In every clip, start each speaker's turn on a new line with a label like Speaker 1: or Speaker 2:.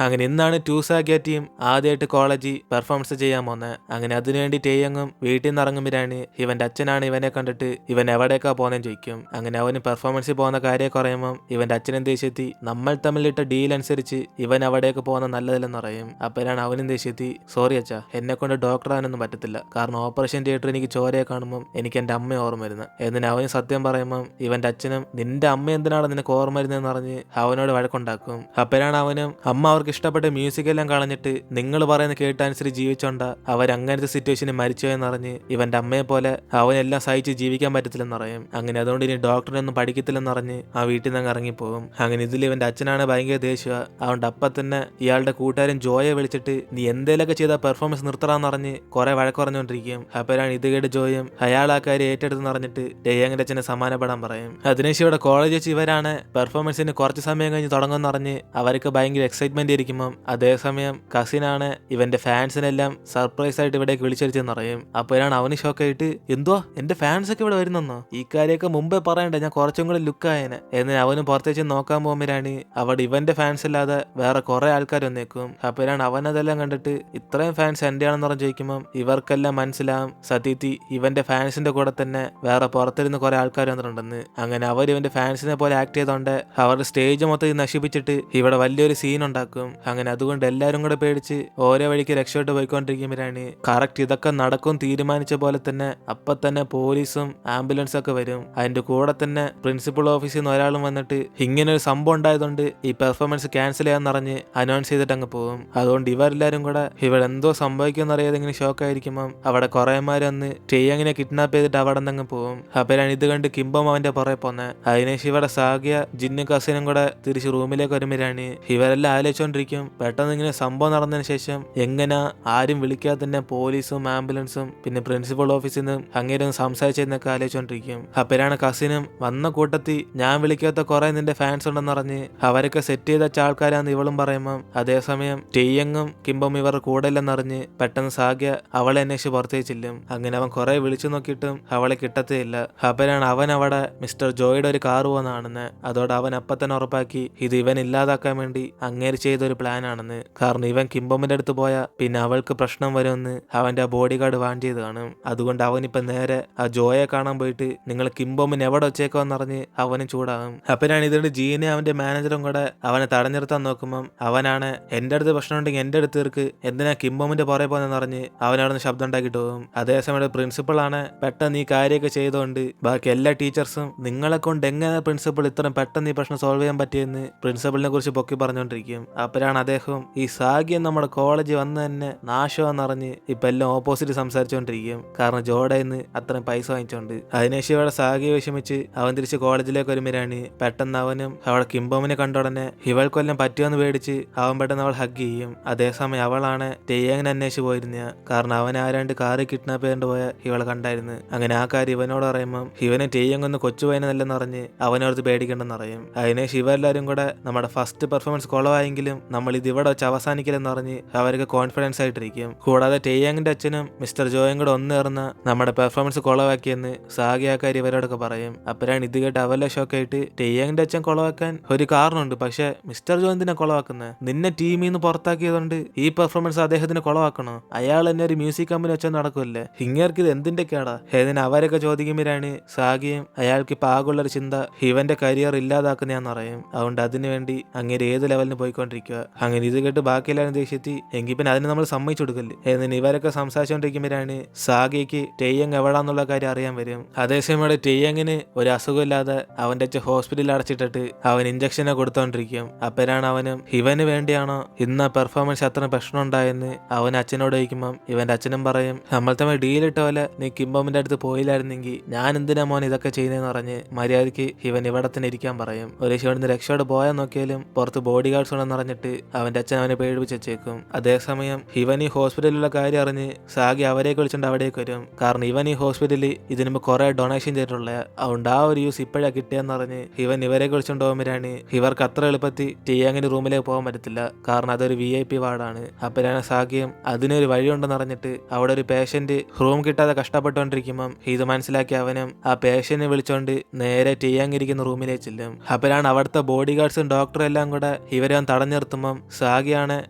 Speaker 1: അങ്ങനെ ഇന്നാണ് ടൂസാക്കിയ ടീം ആദ്യമായിട്ട് കോളേജിൽ പെർഫോമൻസ് ചെയ്യാൻ പോകുന്നത്. അങ്ങനെ അതിനുവേണ്ടി ടേയങ്ങും വീട്ടിൽ നിന്ന് ഇറങ്ങുമ്പോഴാണ് ഇവന്റെ അച്ഛനാണ് ഇവനെ കണ്ടിട്ട് ഇവൻ എവിടേക്കാ പോകുന്നതെന്ന് ചോദിക്കും. അങ്ങനെ അവന് പെർഫോമൻസിൽ പോകുന്ന കാര്യമൊക്കെ പറയുമ്പോൾ ഇവന്റെ അച്ഛനും ദേഷ്യത്തി നമ്മൾ തമ്മിലിട്ട ഡീൽ അനുസരിച്ച് ഇവൻ അവിടേക്ക് പോകുന്ന നല്ലതല്ലെന്ന് പറയും. അപ്പോഴാണ് അവനും ദേഷ്യത്തി സോറി അച്ഛാ, എന്നെ കൊണ്ട് ഡോക്ടർ ആകാനൊന്നും പറ്റത്തില്ല, കാരണം ഓപ്പറേഷൻ തിയേറ്റർ എനിക്ക് ചോരയെ കാണുമ്പോൾ എനിക്ക് എന്റെ അമ്മ ഓർമ്മ വരുന്നത്. എന്നിട്ട് അവന് സത്യം പറയുമ്പോൾ ഇവന്റെ അച്ഛനും നിന്റെ അമ്മ എന്തിനാണ് നിനക്ക് ഓർമ്മ വരുന്നതെന്ന് പറഞ്ഞ് അവനോട് വഴക്കുണ്ടാക്കും. അപ്പോഴാണ് അവനും അമ്മ അവർക്ക് ഇഷ്ടപ്പെട്ട മ്യൂസിക് എല്ലാം കളഞ്ഞിട്ട് നിങ്ങൾ പറയുന്ന കേട്ടനുസരിച്ച് ജീവിച്ചോണ്ട അവരങ്ങനത്തെ സിറ്റുവേഷനിൽ മരിച്ചോയെന്ന് അറിഞ്ഞ് ഇവന്റെ അമ്മയെ പോലെ അവനെല്ലാം സഹിച്ച് ജീവിക്കാൻ പറ്റത്തില്ലെന്ന് പറയും. അങ്ങനെ അതുകൊണ്ട് ഇനി ഡോക്ടറിനൊന്നും പഠിക്കത്തില്ലെന്ന് പറഞ്ഞ് ആ വീട്ടിൽ നിന്ന് ഇറങ്ങിപ്പോകും. അങ്ങനെ ഇതിൽ ഇവന്റെ അച്ഛനാണ് ഭയങ്കര ദേഷ്യ. അതുകൊണ്ട് അപ്പം തന്നെ ഇയാളുടെ കൂട്ടുകാരൻ ജോയെ വിളിച്ചിട്ട് നീ എന്തേലൊക്കെ ചെയ്ത പെർഫോമൻസ് നിർത്തറാന്ന് പറഞ്ഞ് കുറെ വഴക്കുറഞ്ഞുകൊണ്ടിരിക്കും. അപ്പോഴാണ് ഇത് കേട്ട് ജോയും അയാൾ ആ കാര്യം ഏറ്റെടുത്തെന്ന് പറഞ്ഞിട്ട് ടേയങ്ങിന്റെ അച്ഛനെ സമാനപ്പെടാൻ പറയും. അതിനുശേഷം ഇവിടെ കോളേജ് വെച്ച് ഇവരാണ് പെർഫോമൻസിന് കുറച്ച് സമയം കഴിഞ്ഞ് തുടങ്ങുമെന്ന് പറഞ്ഞ് അവർക്ക് ഭയങ്കര എക്സൈറ്റ്മെന്റ് ഇരിക്കുമ്പോൾ അതേസമയം കസിനാണ് ഇവന്റെ ഫാൻസിനെല്ലാം സർപ്രൈസ് ആയിട്ട് ഇവിടേക്ക് വിളിച്ചടിച്ചെന്ന് പറയും. അപ്പോഴാണ് അവന് ഷോക്കായിട്ട് എന്തുവാ എന്റെ ഫാൻസ് ഒക്കെ ഇവിടെ വരുന്നെന്നോ, ഈ കാര്യമൊക്കെ മുമ്പേ പറയണ്ടേ, ഞാൻ കുറച്ചും കൂടെ ലുക്കായനെ എന്ന് അവന് പുറത്തേക്ക് നോക്കാൻ പോകുമ്പോഴാണ് അവിടെ ഇവന്റെ ഫാൻസ് അല്ലാതെ വേറെ കുറെ ആൾക്കാർ വന്നേക്കും. അപ്പോഴാണ് അവൻ അതെല്ലാം കണ്ടിട്ട് ഇത്രയും ഫാൻസ് എന്റെ ആണെന്ന് പറഞ്ഞ് ചോദിക്കുമ്പോൾ ഇവർക്കെല്ലാം മനസ്സിലാവും സത്യത്തി ഇവന്റെ ഫാൻസിന്റെ കൂടെ തന്നെ വേറെ പുറത്തിരുന്ന് കുറെ ആൾക്കാർ വന്നിട്ടുണ്ടെന്ന്. അങ്ങനെ അവർ ഇവന്റെ ഫാൻസിനെ പോലെ ആക്ട് ചെയ്തോണ്ട് അവരുടെ സ്റ്റേജ് മൊത്തം നശിപ്പിച്ചിട്ട് ഇവിടെ വലിയൊരു സീൻ ഉണ്ടാക്കും. അങ്ങനെ അതുകൊണ്ട് എല്ലാരും കൂടെ പേടിച്ച് ഓരോ വഴിക്ക് രക്ഷപ്പെട്ട് പോയിക്കൊണ്ടിരിക്കുമ്പോഴാണ് കറക്റ്റ് ഇതൊക്കെ നടക്കും തീരുമാനിച്ച പോലെ തന്നെ അപ്പൊ തന്നെ പോലീസും ആംബുലൻസും ഒക്കെ വരും. അതിന്റെ കൂടെ തന്നെ പ്രിൻസിപ്പൽ ഓഫീസിൽ നിന്ന് ഒരാളും വന്നിട്ട് ഇങ്ങനെ ഒരു സംഭവം ഉണ്ടായതുകൊണ്ട് ഈ പെർഫോമൻസ് ക്യാൻസൽ ചെയ്യാന്നറിഞ്ഞ് അനൗൺസ് ചെയ്തിട്ട് അങ്ങ് പോകും. അതുകൊണ്ട് ഇവരെല്ലാരും കൂടെ ഇവിടെ എന്തോ സംഭവിക്കുമെന്ന് അറിയാതെ ഇങ്ങനെ ഷോക്കായിരിക്കുമ്പോൾ അവിടെ കുറേമാര് വന്ന് ടേയങ്ങിനെ കിഡ്നാപ്പ് ചെയ്തിട്ട് അവിടെ നിന്ന് പോകും. അപ്പോഴാണ് ഇത് കണ്ട് കിംബം അവന്റെ പുറകെ പോന്നെ. അതിനുശേഷം ഇവിടെ സാഗിയ ജിന്നു കസിനും കൂടെ തിരിച്ച് റൂമിലേക്ക് വരുമ്പോഴാണ് ഇവരെല്ലാം ആലോചിച്ചോണ്ടിരിക്കും പെട്ടെന്ന് ഇങ്ങനെ സംഭവം നടന്നതിന് ശേഷം എങ്ങനെ ആരും വിളിക്കാതെ തന്നെ പോലീസും ആംബുലൻസും പിന്നെ പ്രിൻസിപ്പൽ ഓഫീസിൽ നിന്നും അങ്ങേരും സംസാരിച്ചെന്നൊക്കെ ആലോചിച്ചോണ്ടിരിക്കും. അപ്പോഴാണ് കസിനും വന്ന കൂട്ടത്തിൽ ഞാൻ വിളിക്കാത്ത കുറെ നിന്റെ ഫാൻസ് ഉണ്ടെന്ന് പറഞ്ഞ് അവരൊക്കെ സെറ്റ് ചെയ്ത ആൾക്കാരാന്ന് ഇവളും പറയുമ്പോൾ അതേസമയം ടേയങ്ങും കിംബം ഇവർ കൂടെ ഇല്ലെന്നറിഞ്ഞ് പെട്ടെന്ന് സാഗ്യ അവളെ അന്വേഷിച്ച് പുറത്തേക്ക് ചെല്ലും. അങ്ങനെ അവൻ കുറെ വിളിച്ചു നോക്കിയിട്ടും അവളെ കിട്ടത്തേയില്ല. അപ്പോഴാണ് അവൻ അവിടെ മിസ്റ്റർ ജോയുടെ ഒരു കാർ പോകുന്ന കാണുന്നത്. അതോടെ അവൻ അപ്പം തന്നെ ഉറപ്പാക്കി ഇത് ഇവൻ ഇല്ലാതാക്കാൻ വേണ്ടി അങ്ങേര് ചെയ്തൊരു പ്ലാൻ ആണെന്ന്. കാരണം ഇവൻ കിംബോമിന്റെ അടുത്ത് പോയാൽ പിന്നെ അവൾക്ക് പ്രശ്നം വരുമെന്ന് അവന്റെ ആ ബോഡി ഗാർഡ് വാൺ ചെയ്ത് കാണും. അതുകൊണ്ട് അവനിപ്പം നേരെ ആ ജോയെ കാണാൻ പോയിട്ട് നിങ്ങൾ കിംബോമിന് എവിടെ വെച്ചേക്കോന്നറിഞ്ഞ് അവനും ചൂടാകും. അപ്പോഴാണ് ഇതുകൊണ്ട് ജീനെ അവന്റെ മാനേജറും കൂടെ അവനെ തടഞ്ഞിർത്താൻ നോക്കുമ്പോൾ അവനാണ് എന്റെ അടുത്ത് പ്രശ്നം ഉണ്ടെങ്കിൽ എന്റെ അടുത്ത് തീർക്ക്, എന്തിനാ കിംബോമിന്റെ പുറകെ പോകുന്നതെന്ന് പറഞ്ഞ് അവനവിടുന്ന് ശബ്ദം ഉണ്ടാക്കിയിട്ട് പോകും. അതേസമയം പ്രിൻസിപ്പളാണ് പെട്ടെന്ന് ഈ കാര്യമൊക്കെ ചെയ്തുകൊണ്ട് ബാക്കി എല്ലാ ടീച്ചേഴ്സും നിങ്ങളെ കൊണ്ട് എങ്ങനെ പ്രിൻസിപ്പൾ ഇത്രയും പെട്ടെന്ന് ഈ പ്രശ്നം സോൾവ് ചെയ്യാൻ പറ്റിയെന്ന് പ്രിൻസിപ്പളിനെ കുറിച്ച് പൊക്കി പറഞ്ഞുകൊണ്ടിരിക്കും. അപ്പോഴാണ് അദ്ദേഹം ഈ സാഗ്യം നമ്മുടെ കോളേജിൽ വന്ന് തന്നെ നാശമെന്നറിഞ്ഞ് ഇപ്പൊ എല്ലാം ഓപ്പോസിറ്റ് സംസാരിച്ചുകൊണ്ടിരിക്കും. കാരണം ജോഡയിന്ന് അത്രയും പൈസ വാങ്ങിച്ചോണ്ട്. അതിനുശേഷം ഇവിടെ സാഗ്യ വിഷമിച്ച് അവൻ തിരിച്ച് കോളേജിലേക്ക് വരുമ്പോഴാണ് പെട്ടെന്ന് അവനും അവിടെ കിംബോമിനെ കണ്ട ഉടനെ ഇവൾക്കൊല്ലം പറ്റുമെന്ന് പേടിച്ച് അവൻ പെട്ടെന്ന് അവൾ ഹഗ് ചെയ്യും. അതേസമയം അവളാണ് ടേയങ്ങിനെ അന്വേഷിച്ച് പോയിരുന്ന. കാരണം അവൻ ആരാണ്ട് കാറിൽ കിഡ്നാപ്പ് ചെയ്തുകൊണ്ട് പോയ ഇവളെ കണ്ടായിരുന്നു. അങ്ങനെ ആ കാര്യം ഇവനോട് പറയുമ്പോൾ ഇവനെ ടേയങ്ങൊന്ന് കൊച്ചുപയനല്ലെന്ന് പറഞ്ഞ് അവനോർത്ത് പേടിക്കണ്ടെന്ന് പറയും. അതിനുശേഷം ഇവരെല്ലാരും കൂടെ നമ്മുടെ ഫസ്റ്റ് പെർഫോമൻസ് കുളവായെങ്കിലും നമ്മൾ ഇത് ഇവിടെ വെച്ച് അവസാനിക്കില്ലെന്ന് പറഞ്ഞ് അവർക്ക് കോൺഫിഡൻസ് ആയിട്ടിരിക്കും. കൂടാതെ ടേയങ്ങിന്റെ അച്ഛനും മിസ്റ്റർ ജോയും കൂടെ ഒന്നേർന്ന് നമ്മുടെ പെർഫോമൻസ് കുളവാക്കിയെന്ന് സാഗിയാക്കാർ ഇവരോടൊക്കെ പറയും. അപ്പോഴാണ് ഇത് കേട്ട് അവലെ ഷോക്കായിട്ട് ടേയങ്ങിന്റെ അച്ഛൻ കുളവാക്കാൻ ഒരു കാരണമുണ്ട്, പക്ഷെ മിസ്റ്റർ ജോ എന്തിനാ കുളവാക്കുന്നത്, നിന്നെ ടീമിൽ നിന്ന് പുറത്താക്കിയതുകൊണ്ട് ഈ പെർഫോമൻസ് അദ്ദേഹത്തിന് കുളവാക്കണോ, അയാൾ തന്നെ ഒരു മ്യൂസിക് കമ്പനി വെച്ചാൽ നടക്കുമല്ലേ, ഇങ്ങേർക്ക് ഇത് എന്തിന്റെ കേടാ ഏതിന് അവരൊക്കെ ചോദിക്കുമ്പോഴാണ് സാഗിയും അയാൾക്ക് ഇപ്പൊ ആകുള്ളൊരു ചിന്ത ഇവന്റെ കരിയർ ഇല്ലാതാക്കുന്നതാന്ന് പറയും. അതുകൊണ്ട് അതിനുവേണ്ടി അങ്ങനെ ഏത് ലെവലിന് പോയിക്കൊണ്ടിരിക്കുക. അങ്ങനെ ഇത് കേട്ട് ബാക്കിയെല്ലാവരും ദേഷ്യത്തി എങ്കിൽ പിന്നെ അതിന് നമ്മൾ സമ്മതിച്ചു കൊടുക്കല്ലേ എന്നിന് ഇവരൊക്കെ സംസാരിച്ചുകൊണ്ടിരിക്കുമ്പോഴാണ് സാഗയ്ക്ക് ടേയങ് എവിടാന്നുള്ള കാര്യം അറിയാൻ വരും. അതേസമയം ഇവിടെ ടേയങ്ങിന് ഒരു അസുഖമില്ലാതെ അവന്റെ അച്ഛൻ ഹോസ്പിറ്റലിൽ അടച്ചിട്ടിട്ട് അവൻ ഇഞ്ചക്ഷനെ കൊടുത്തോണ്ടിരിക്കും. അപ്പോഴാണ് അവനും ഇവന് വേണ്ടിയാണോ ഇന്ന പെർഫോമൻസ് അത്ര പ്രശ്നം ഉണ്ടായെന്ന് അവൻ അച്ഛനോട് ചോദിക്കുമ്പം ഇവന്റെ അച്ഛനും പറയും നമ്മൾ തമ്മിൽ ഡീലിട്ട പോലെ നീ കിംബോമിന്റെ അടുത്ത് പോയില്ലായിരുന്നെങ്കിൽ ഞാൻ എന്തിനാ മോൻ ഇതൊക്കെ ചെയ്യുന്നതെന്ന് പറഞ്ഞ് മര്യാദയ്ക്ക് ഇവൻ ഇവിടെ തന്നെ ഇരിക്കാൻ പറയും. ഒരു ഇവിടുന്ന് രക്ഷയോട് പോയാൽ നോക്കിയാലും പുറത്ത് ബോഡി ഗാർഡ്സ് ഉണ്ടെന്ന് അറിഞ്ഞിട്ട് അവന്റെ അച്ഛൻ അവനെ പേടിപ്പിച്ച് വെച്ചേക്കും. അതേസമയം ഇവൻ ഈ ഹോസ്പിറ്റലിലുള്ള കാര്യം അറിഞ്ഞ് സാഗി അവരേക്ക് വിളിച്ചുകൊണ്ട് അവിടേക്ക് വരും. കാരണം ഇവൻ ഈ ഹോസ്പിറ്റലിൽ ഇതിനു മുമ്പ് കുറെ ഡൊണേഷൻ ചെയ്തിട്ടുള്ള, അതുകൊണ്ട് ആ ഒരു യൂസ് ഇപ്പോഴാണ് കിട്ടിയെന്ന് പറഞ്ഞ് ഇവൻ ഇവരേക്ക് വിളിച്ചുകൊണ്ട് പോകുമ്പോഴാണ് ഇവർക്ക് അത്ര എളുപ്പത്തിൽ ടേയങ്ങിന്റെ റൂമിലേക്ക് പോകാൻ പറ്റത്തില്ല. കാരണം അതൊരു VIP വാർഡാണ്. അപ്പോഴാണ് സാഗിയും അതിനൊരു വഴിയുണ്ടെന്ന് അറിഞ്ഞിട്ട് അവിടെ ഒരു പേഷ്യന്റ് റൂം കിട്ടാതെ കഷ്ടപ്പെട്ടുകൊണ്ടിരിക്കുമ്പം ഇത് മനസ്സിലാക്കി അവനും ആ പേഷ്യന്റിനെ വിളിച്ചോണ്ട് നേരെ ടേയങ് ഇരിക്കുന്ന റൂമിലേക്ക് ചെല്ലും. അപ്പോഴാണ് അവിടുത്തെ ബോഡി ഗാർഡ്സും ഡോക്ടറും എല്ലാം കൂടെ ഇവരെ തടഞ്ഞിർത്തി എത്തുമ്പം സാഗിയാണ്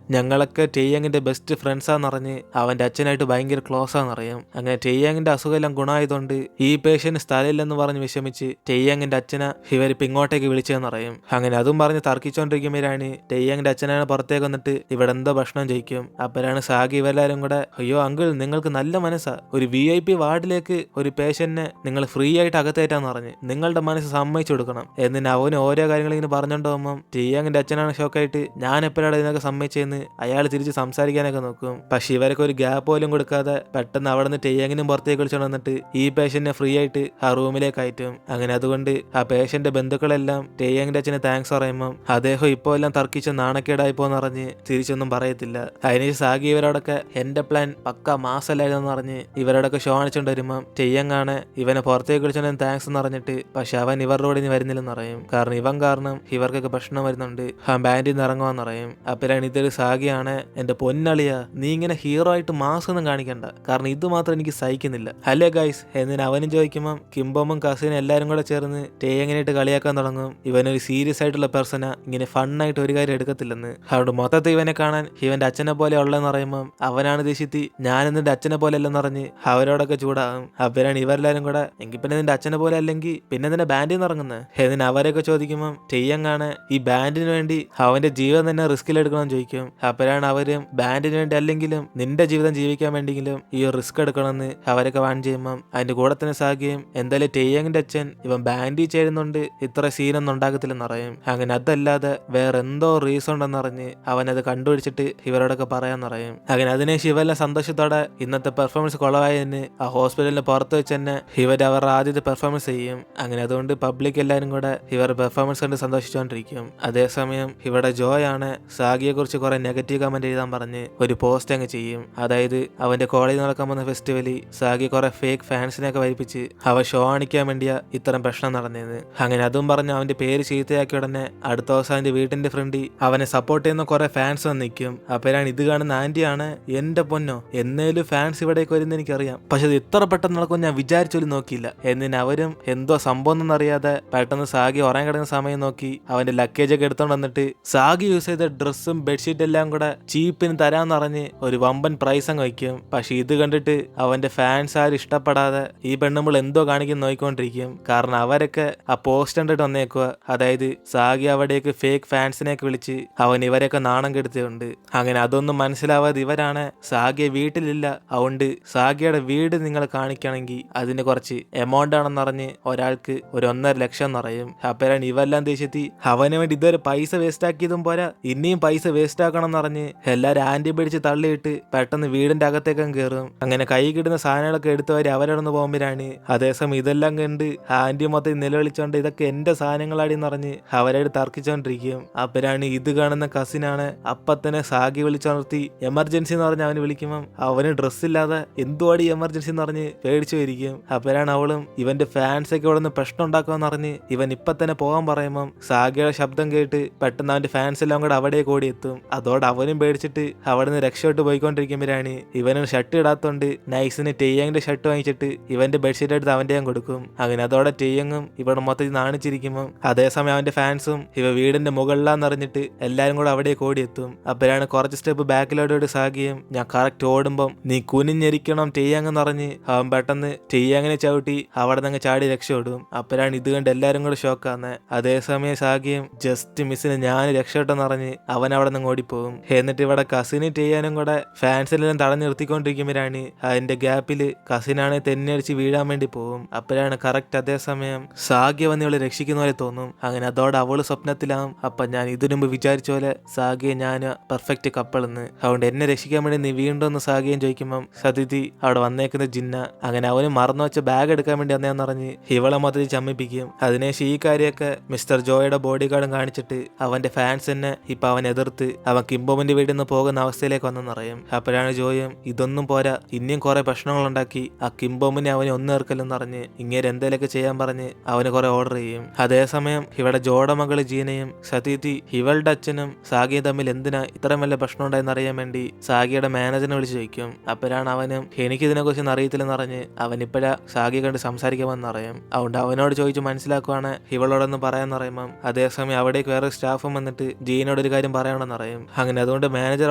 Speaker 1: ഞങ്ങളൊക്കെ ടെയ്യങ്ങിന്റെ ബെസ്റ്റ് ഫ്രണ്ട്സാന്നറിഞ്ഞ് അവന്റെ അച്ഛനായിട്ട് ഭയങ്കര ക്ലോസ് ആണെന്നറിയാം. അങ്ങനെ ടെയ്യങ്ങിന്റെ അസുഖമെല്ലാം ഗുണമായതുകൊണ്ട് ഈ പേഷ്യന്റ് സ്ഥലമില്ലെന്ന് പറഞ്ഞ് വിഷമിച്ച് ടെയ്യങ്ങിന്റെ അച്ഛനെ ഇവരിപ്പോ ഇങ്ങോട്ടേക്ക് വിളിച്ചതെന്നറിയും. അങ്ങനെ അതും പറഞ്ഞ് തർക്കിച്ചോണ്ടിരിക്കുമ്പോഴാണ് ടെയ്യങ്ങിന്റെ അച്ഛനാണ് പുറത്തേക്ക് വന്നിട്ട് ഇവിടെ എന്തോ ഭക്ഷണം ചെയ്യിക്കും. അപ്പോഴാണ് സാഗി ഇവരെല്ലാരും കൂടെ അയ്യോ അങ്കിൾ നിങ്ങൾക്ക് നല്ല മനസ്സാ, ഒരു VIP വാർഡിലേക്ക് ഒരു പേഷ്യന്റിനെ നിങ്ങൾ ഫ്രീ ആയിട്ട് അകത്തേറ്റാന്ന് പറഞ്ഞ് നിങ്ങളുടെ മനസ്സ് സമ്മതിച്ചു കൊടുക്കണം എന്നിട്ട് അവന് ഓരോ കാര്യങ്ങൾ ഇങ്ങനെ പറഞ്ഞോണ്ട് പോകുമ്പോൾ ടെയ്യങ്ങിന്റെ അച്ഛനാണ് ഷോക്കായിട്ട് ഞാൻ എപ്പോഴാണ് ഇതിനൊക്കെ സമ്മതിച്ചെന്ന് അയാൾ തിരിച്ച് സംസാരിക്കാനൊക്കെ നോക്കും. പക്ഷെ ഇവരൊക്കെ ഒരു ഗ്യാപ്പ് പോലും കൊടുക്കാതെ പെട്ടെന്ന് അവിടെ നിന്ന് ടെയ്യങ്ങിനും പുറത്തേക്ക് വിളിച്ചോണ്ട് വന്നിട്ട് ഈ പേഷ്യന്റിനെ ഫ്രീ ആയിട്ട് ആ റൂമിലേക്ക് അയറ്റും. അങ്ങനെ അതുകൊണ്ട് ആ പേഷ്യന്റെ ബന്ധുക്കളെല്ലാം ടെയ്യങ്ങിന്റെ അച്ഛന് താങ്ക്സ് പറയുമ്പോൾ അദ്ദേഹം ഇപ്പോൾ എല്ലാം തർക്കിച്ച് നാണക്കേടായി പോന്ന് പറഞ്ഞ് തിരിച്ചൊന്നും പറയത്തില്ല. അതിന് സാഗി ഇവരോടൊക്കെ എന്റെ പ്ലാൻ പക്ക മാസല്ലായിരുന്നു പറഞ്ഞ് ഇവരോടൊക്കെ ഷോ അണിച്ചോണ്ട് വരുമ്പോൾ ടെയ്യങ്ങാണ് ഇവനെ പുറത്തേക്ക് വിളിച്ചോണ്ട് താങ്ക്സ് എന്ന് പറഞ്ഞിട്ട് പക്ഷെ അവൻ ഇവരുടെ കൂടെ ഇനി വരുന്നില്ലെന്ന് പറയും. കാരണം ഇവൻ കാരണം ഇവർക്കൊക്കെ പ്രശ്നം വരുന്നുണ്ട്, ആ ബാൻഡിൽ നിന്ന് ഇറങ്ങുവാന്ന് പറയും. അപ്പോഴാണ് ഇതൊരു സാഗിയാണ് എന്റെ പൊന്നളിയ നീ ഇങ്ങനെ ഹീറോ ആയിട്ട് മാസൊന്നും കാണിക്കണ്ട, കാരണം ഇത് മാത്രം എനിക്ക് സഹിക്കുന്നില്ല അല്ലേ ഗൈസ് എന്നിന് അവനും ചോദിക്കുമ്പോൾ കിംബോമും കസിനും എല്ലാരും കൂടെ ചേർന്ന് ടെയ്യങ്ങിനായിട്ട് കളിയാക്കാൻ തുടങ്ങും. ഇവനൊരു സീരിയസ് ആയിട്ടുള്ള പേഴ്സണാ, ഇങ്ങനെ ഫണ്ണായിട്ട് ഒരു കാര്യം എടുക്കത്തില്ലെന്ന്. അതുകൊണ്ട് മൊത്തത്തിൽ ഇവനെ കാണാൻ ഇവന്റെ അച്ഛനെ പോലെ ഉള്ളതെന്ന് പറയുമ്പോൾ അവനാണ് ദേശിത്തി ഞാൻ നിന്റെ അച്ഛനെ പോലെ അല്ലെന്ന് പറഞ്ഞ് അവരോടൊക്കെ ചൂടാകും. അവരാണ് ഇവരെല്ലാരും കൂടെ എങ്കിൽ പിന്നെ നിന്റെ അച്ഛനെ പോലെ അല്ലെങ്കിൽ പിന്നെ നിന്റെ ബാൻഡിൽ നിന്ന് ഇറങ്ങുന്നത് എന്നിന് അവരൊക്കെ ചോദിക്കുമ്പോൾ ടെയ്യങ്ങാണ് ഈ ബാൻഡിന് വേണ്ടി അവന്റെ ജീവൻ തന്നെ റിസ്കിലെടുക്കണമെന്ന് ചോദിക്കും. അപ്പോഴാണ് അവരും ബാൻഡിന് വേണ്ടി അല്ലെങ്കിലും നിന്റെ ജീവിതം ജീവിക്കാൻ വേണ്ടിയെങ്കിലും ഈ റിസ്ക് എടുക്കണമെന്ന് അവരൊക്കെ വാൺ ചെയ്യുമ്പോൾ അതിന്റെ കൂടെ തന്നെ സാഗിയും എന്തായാലും ടെയ്യങ്ങിന്റെ അച്ഛൻ ഇവൻ ബാൻഡിൽ ചേരുന്നുണ്ട് ഇത്ര സീനൊന്നും ഉണ്ടാകത്തില്ലെന്ന് പറയും. അങ്ങനെ അതല്ലാതെ വേറെ എന്തോ റീസൺ ഉണ്ടെന്നറിഞ്ഞ് അവനത് കണ്ടുപിടിച്ചിട്ട് ഇവരോടൊക്കെ പറയാൻ പറയും. അങ്ങനെ അതിനെ ശിവെല്ലാം സന്തോഷത്തോടെ ഇന്നത്തെ പെർഫോമൻസ് കുളവായതിന് ആ ഹോസ്പിറ്റലിന് പുറത്ത് വെച്ച് തന്നെ ഇവർ അവരുടെ ആദ്യത്തെ പെർഫോമൻസ് ചെയ്യും. അങ്ങനെ അതുകൊണ്ട് പബ്ലിക് എല്ലാവരും കൂടെ ഇവരുടെ പെർഫോമൻസ് കണ്ട് സന്തോഷിച്ചുകൊണ്ടിരിക്കും. അതേസമയം ഇവിടെ ജോയ് ആണ് സാഗിയെ കുറിച്ച് കുറെ നെഗറ്റീവ് കമന്റ് എഴുതാൻ പറഞ്ഞ് ഒരു പോസ്റ്റ് അങ്ങ് ചെയ്യും. അതായത് അവന്റെ കോളേജിൽ നടക്കാൻ വന്ന ഫെസ്റ്റിവലിൽ സാഗി കുറെ ഫേക്ക് ഫാൻസിനെയൊക്കെ വരിപ്പിച്ച് അവ ഷോ കാണിക്കാൻ വേണ്ടിയാ ഇത്തരം പ്രശ്നം നടന്നത്. അങ്ങനെ അതും പറഞ്ഞ് അവന്റെ പേര് ചീത്തയാക്കി ഉടനെ അടുത്ത ദിവസം അവന്റെ വീട്ടിന്റെ ഫ്രണ്ടിൽ അവനെ സപ്പോർട്ട് ചെയ്യുന്ന കുറെ ഫാൻസ് വന്ന് നിൽക്കും. അപ്പോഴാണ് ഇത് കാണുന്ന ആന്റിയാണ് എന്റെ പൊന്നോ എന്നേലും ഫാൻസ് ഇവിടേക്ക് വരുന്ന എനിക്കറിയാം, പക്ഷെ ഇത് ഇത്ര പെട്ടെന്ന് നടക്കും ഞാൻ വിചാരിച്ചോലും നോക്കിയില്ല എന്നിന് അവരും എന്തോ സംഭവം എന്നറിയാതെ പെട്ടെന്ന് സാഗി ഉറങ്ങാൻ കിടക്കുന്ന സമയം നോക്കി അവന്റെ ലഗേജ് ഒക്കെ എടുത്തോണ്ട് വന്നിട്ട് സാഗി യൂസ് ചെയ്ത ഡ്രസ്സും ബെഡ്ഷീറ്റ് എല്ലാം കൂടെ ചീപ്പിന് തരാന്ന് പറഞ്ഞ് ഒരു വമ്പൻ പ്രൈസ് അങ്ങ് വയ്ക്കും. പക്ഷെ ഇത് കണ്ടിട്ട് അവന്റെ ഫാൻസ് ആരും ഇഷ്ടപ്പെടാതെ ഈ പെണ്ണുമ്പോൾ എന്തോ കാണിക്കുന്ന നോക്കിക്കൊണ്ടിരിക്കും. കാരണം അവരൊക്കെ ആ പോസ്റ്റ് കണ്ടിട്ട് വന്നേക്കുക, അതായത് സാഗി അവിടേക്ക് ഫേക്ക് ഫാൻസിനെയൊക്കെ വിളിച്ച് അവൻ ഇവരെയൊക്കെ നാണം കെടുത്തിയുണ്ട്. അങ്ങനെ അതൊന്നും മനസ്സിലാവാതെ ഇവരാണ് സാഗിയെ വീട്ടിലില്ല, അതുകൊണ്ട് സാഗിയുടെ വീട് നിങ്ങൾ കാണിക്കുകയാണെങ്കിൽ അതിന് കുറച്ച് എമൗണ്ട് ആണെന്ന് പറഞ്ഞ് ഒരാൾക്ക് ഒരു 1.5 ലക്ഷം പറയും. അപ്പോഴാണ് ഇവെല്ലാം ദേശത്തി അവന് വേണ്ടി ഇതുവരെ പൈസ വേസ്റ്റ് ആക്കിയതും പോരാ ഇനിയും പൈസ വേസ്റ്റ് ആക്കണം എന്ന് പറഞ്ഞ് എല്ലാരും ആന്റി പിടിച്ച് തള്ളിയിട്ട് പെട്ടെന്ന് വീടിന്റെ അകത്തേക്കും കയറും. അങ്ങനെ കൈ കിട്ടുന്ന സാധനങ്ങളൊക്കെ എടുത്തവര് അവരടന്ന് പോകുമ്പോഴാണ് അതേസമയം ഇതെല്ലാം കണ്ട് ആന്റി മൊത്തം നിലവിളിച്ചോണ്ട് ഇതൊക്കെ എന്റെ സാധനങ്ങളാടിന്ന് പറഞ്ഞ് അവരായിട്ട് തർക്കിച്ചോണ്ടിരിക്കും. അപ്പോഴാണ് ഇത് കാണുന്ന കസിനാണ് അപ്പത്തന്നെ സാഗി വിളിച്ചുണർത്തി എമർജൻസി എന്ന് പറഞ്ഞ് അവന് വിളിക്കുമ്പം അവന് ഡ്രസ്സില്ലാതെ എന്തുവാടി എമർജൻസി എന്ന് പറഞ്ഞ് പേടിച്ചു വരിക്കും. അപ്പോഴാണ് അവളും ഇവന്റെ ഫാൻസ് ഒക്കെ ഇവിടെ നിന്ന് പ്രശ്നം ഉണ്ടാക്കുമെന്ന് പറഞ്ഞ് ഇവൻ ഇപ്പൊ തന്നെ പോകാൻ പറയുമ്പം സാഗിയുടെ ശബ്ദം കേട്ട് പെട്ടെന്ന് അവന്റെ ഫാൻസ് എല്ലാം കൂടെ അവിടെ കൂടി എത്തും. അതോടെ അവനും പേടിച്ചിട്ട് അവിടെ നിന്ന് രക്ഷപ്പെട്ട് പോയിക്കൊണ്ടിരിക്കുമ്പോഴാണ് ഇവന് ഷർട്ട് ഇടാത്തോണ്ട് നൈസിന് ടെയ്യങ്ങിന്റെ ഷർട്ട് വാങ്ങിച്ചിട്ട് ഇവന്റെ ബെഡ്ഷീറ്റ് എടുത്ത് അവന്റെ കൊടുക്കും. അങ്ങനെ അതോടെ ടെയ്യങ്ങും ഇവിടെ മൊത്തത്തിൽ നാണിച്ചിരിക്കുമ്പോൾ അതേസമയം അവന്റെ ഫാൻസും ഇവ വീടിന്റെ മുകളിലാന്നറിഞ്ഞിട്ട് എല്ലാരും കൂടെ അവിടെ കൂടി എത്തും. അപ്പോഴാണ് കുറച്ച് സ്റ്റെപ്പ് ബാക്കിലോട്ട് സാഗിയും ഞാൻ കറക്റ്റ് ഓടുമ്പം നീ കുനിഞ്ഞിരിക്കണം ടെയ്യങ്ങ് പറഞ്ഞ് അവൻ പെട്ടെന്ന് ടെയ്യങ്ങിനെ ചവിട്ടി അവിടെ നിന്ന് ചാടി രക്ഷപ്പെടും. അപ്പോഴാണ് ഇത് കണ്ട് എല്ലാരും കൂടെ ഷോക്കാന്ന്. അതേസമയം സാഗിയും ജസ്റ്റ് മിസ്സിന് ഞാൻ രക്ഷപ്പെട്ടെന്ന് പറഞ്ഞ് അവൻ അവിടെ നിന്ന് ഓടിപ്പോകും. എന്നിട്ട് ഇവിടെ കസിന് ചെയ്യാനും കൂടെ ഫാൻസിലെല്ലാം തടഞ്ഞു നിർത്തിക്കൊണ്ടിരിക്കുമ്പോഴാണ് അതിന്റെ ഗ്യാപ്പില് കസിനാണ് തെന്നടിച്ച് വീഴാൻ വേണ്ടി പോകും. അപ്പോഴാണ് കറക്റ്റ് അതേസമയം സാഗിയ വന്ന് ഇവളെ രക്ഷിക്കുന്ന പോലെ തോന്നും. അങ്ങനെ അതോടെ അവള് സ്വപ്നത്തിലാവും. അപ്പൊ ഞാൻ ഇതിനു മുമ്പ് വിചാരിച്ച പോലെ സാഗിയെ ഞാൻ പെർഫെക്റ്റ് കപ്പിളെന്ന്, അതുകൊണ്ട് എന്നെ രക്ഷിക്കാൻ വേണ്ടി നീ വീണ്ടും ഒന്ന് സാഗിയം ചോദിക്കുമ്പം സതിഥി അവിടെ വന്നേക്കുന്ന ജിന്ന അങ്ങനെ അവന് മറന്നു വെച്ച ബാഗ് എടുക്കാൻ വേണ്ടി വന്നേന്ന് പറഞ്ഞ് ഇവളെ മൊത്തത്തിൽ ചമ്മിപ്പിക്കും. അതിനുശേഷം ഈ കാര്യമൊക്കെ മിസ്റ്റർ ജോയുടെ ബോഡി ഗാർഡും കാണിച്ചിട്ട് അവന്റെ ഫാൻസ് തന്നെ ഇപ്പൊ അവൻ എതിർത്ത് അവൻ കിംബോമിന്റെ വീട്ടിൽ നിന്ന് പോകുന്ന അവസ്ഥയിലേക്ക് വന്നെന്ന് പറയും. അപ്പോഴാണ് ജോയും ഇതൊന്നും പോരാ ഇനിയും കുറെ പ്രശ്നങ്ങളുണ്ടാക്കി ആ കിംബോമിനെ അവനെ ഒന്നേർക്കല്ലെന്ന് പറഞ്ഞ് ഇങ്ങനെ എന്തേലൊക്കെ ചെയ്യാൻ പറഞ്ഞ് അവന് കുറെ ഓർഡർ ചെയ്യും. അതേസമയം ഇവിടെ ജോയുടെ മകള് ജീനയും സതീതി ഇവളുടെ അച്ഛനും സാഗിയും തമ്മിൽ എന്തിനാ ഇത്രയും വലിയ പ്രശ്നം ഉണ്ടായെന്ന് അറിയാൻ വേണ്ടി സാഗിയുടെ മാനേജറിനെ വിളിച്ച് ചോദിക്കും. അപ്പോഴാണ് അവനും എനിക്കിതിനെ കുറിച്ചൊന്നും അറിയത്തില്ലെന്ന് പറഞ്ഞ് അവൻ ഇപ്പോഴാ സാഗിയെ കണ്ട് സംസാരിക്കാമെന്ന് അറിയാം. അതുകൊണ്ട് അവനോട് ചോദിച്ച് മനസ്സിലാക്കുവാണ് ഇവളോടൊന്ന് പറയാന്ന് പറയുമ്പം അതേസമയം അവിടേക്ക് വേറെ സ്റ്റാഫും വന്നിട്ട് ജീന ഡീനോട് ഒരു കാര്യം പറയണമെന്ന് പറയും. അങ്ങനെ അതുകൊണ്ട് മാനേജർ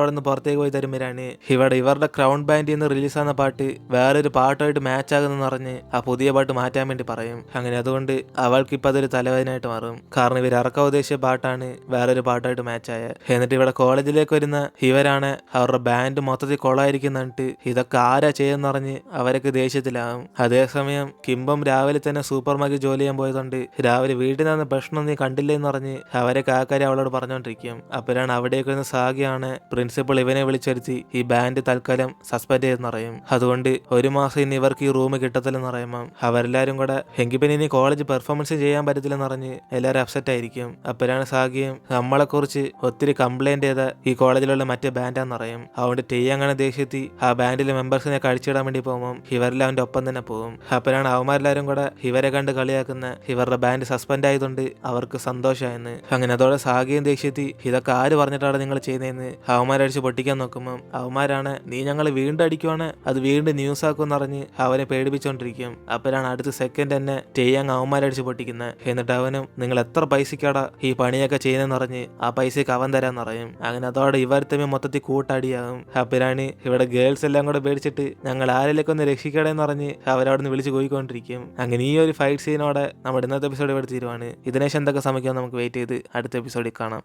Speaker 1: അവിടെ നിന്ന് പുറത്തേക്ക് പോയി തരുമ്പോഴാണ് ഇവരുടെ ക്രൗൺ ബാൻഡിൽ നിന്ന് റിലീസാകുന്ന പാട്ട് വേറൊരു പാട്ടായിട്ട് മാച്ച് ആകുന്നെന്ന് പറഞ്ഞ് ആ പുതിയ പാട്ട് മാറ്റാൻ വേണ്ടി പറയും. അങ്ങനെ അതുകൊണ്ട് അവൾക്ക് ഇപ്പൊ അതൊരു തലവേദനയായിട്ട് മാറും. കാരണം ഇവർ ഇറക്കാൻ ഉദ്ദേശിച്ച പാട്ടാണ് വേറൊരു പാട്ടായിട്ട് മാച്ചായ. എന്നിട്ട് ഇവിടെ കോളേജിലേക്ക് വരുന്ന ഇവരാണ് അവരുടെ ബാൻഡ് മൊത്തത്തിൽ കൊളായിരിക്കുന്നിട്ട് ഇതൊക്കെ ആരാ ചെയ്യുന്ന പറഞ്ഞ് അവരൊക്കെ ദേഷ്യത്തിലാകും. അതേസമയം കിംബം രാവിലെ തന്നെ സൂപ്പർ മാർക്കറ്റ് ജോലി ചെയ്യാൻ പോയതുകൊണ്ട് രാവിലെ വീട്ടിൽ നിന്ന് ഭക്ഷണം നീ കണ്ടില്ലെന്ന് പറഞ്ഞ് അവരൊക്കെ ആ കാര്യം അവളോട് പറഞ്ഞോണ്ടിരിക്കും. അപ്പോഴാണ് അവിടേക്ക് വരുന്ന സാഗിയാണ് പ്രിൻസിപ്പൾ ഇവനെ വിളിച്ചെടുത്തി ഈ ബാൻഡ് തൽക്കാലം സസ്പെൻഡ് ചെയ്തെന്ന് പറയും. അതുകൊണ്ട് 1 മാസം ഇനി ഇവർക്ക് ഈ റൂം കിട്ടത്തില്ലെന്ന് പറയുമ്പോൾ അവരെല്ലാരും കൂടെ എങ്കിൽ പിന്നെ ഇനി കോളേജ് പെർഫോമൻസ് ചെയ്യാൻ പറ്റത്തില്ലെന്ന് പറഞ്ഞ് എല്ലാവരും അപ്സെറ്റ് ആയിരിക്കും. അപ്പോഴാണ് സാഗിയും നമ്മളെ കുറിച്ച് ഒത്തിരി കംപ്ലൈന്റ് ചെയ്ത ഈ കോളേജിലുള്ള മറ്റേ ബാൻഡാന്ന് പറയും. അതുകൊണ്ട് അങ്ങനെ ദേഷ്യത്തി ആ ബാൻഡിലെ മെമ്പേഴ്സിനെ കഴിച്ചിടാൻ വേണ്ടി പോകുമ്പോൾ ഇവരെല്ലാം അവന്റെ ഒപ്പം തന്നെ പോകും. അപ്പോഴാണ് അവന്മാരെല്ലാരും കൂടെ ഇവരെ കണ്ട് കളിയാക്കുന്ന ഇവരുടെ ബാൻഡ് സസ്പെൻഡ് ആയതുകൊണ്ട് അവർക്ക് സന്തോഷമായെന്ന്. അങ്ങനെ അതോടെ സാഗിയും ദേഷ്യത്തി ഇതൊക്കെ ആര് പറഞ്ഞിട്ടാണ് നിങ്ങൾ ചെയ്യുന്നതെന്ന് അവന്മാരടിച്ച് പൊട്ടിക്കാൻ നോക്കുമ്പോൾ അവന്മാരാണ് നീ ഞങ്ങൾ വീണ്ടും അടിക്കുവാണ് അത് വീണ്ടും ന്യൂസ് ആക്കുമെന്ന് പറഞ്ഞ് അവനെ പേടിപ്പിച്ചോണ്ടിരിക്കും. അപ്പോഴാണ് അടുത്ത സെക്കൻഡ് തന്നെ ടെയ്യാങ് അവന്മാരടിച്ച് പൊട്ടിക്കുന്നത്. എന്നിട്ട് അവനും നിങ്ങൾ എത്ര പൈസക്കാടാ ഈ പണിയൊക്കെ ചെയ്യുന്നതെന്ന് പറഞ്ഞ് ആ പൈസക്ക് അവൻ തരാന്ന് പറയും. അങ്ങനെ അതോടെ ഇവർ തമ്മിൽ മൊത്തത്തിൽ കൂട്ടടിയാകും. അപ്പോഴാണ് ഇവിടെ ഗേൾസ് എല്ലാം കൂടെ പേടിച്ചിട്ട് ഞങ്ങൾ ആരിലേക്ക് ഒന്ന് രക്ഷിക്കടേന്ന് പറഞ്ഞ് അവരവിടെ നിന്ന് വിളിച്ച് പോയിക്കൊണ്ടിരിക്കും. അങ്ങനെ ഈ ഒരു ഫൈറ്റ് സീനോടെ നമ്മുടെ ഇന്നത്തെ എപ്പിസോഡ് ഇവിടെ തീരുവാണ്. ഇതിനേശം എന്തൊക്കെ സമയം നമുക്ക് വെയിറ്റ് ചെയ്ത് അടുത്ത എപ്പിസോഡിൽ കാണാം.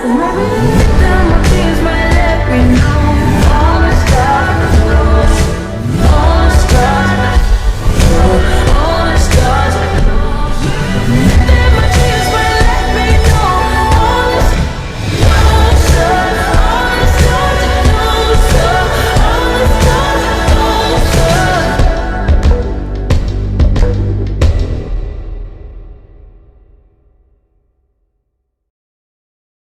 Speaker 2: Am I really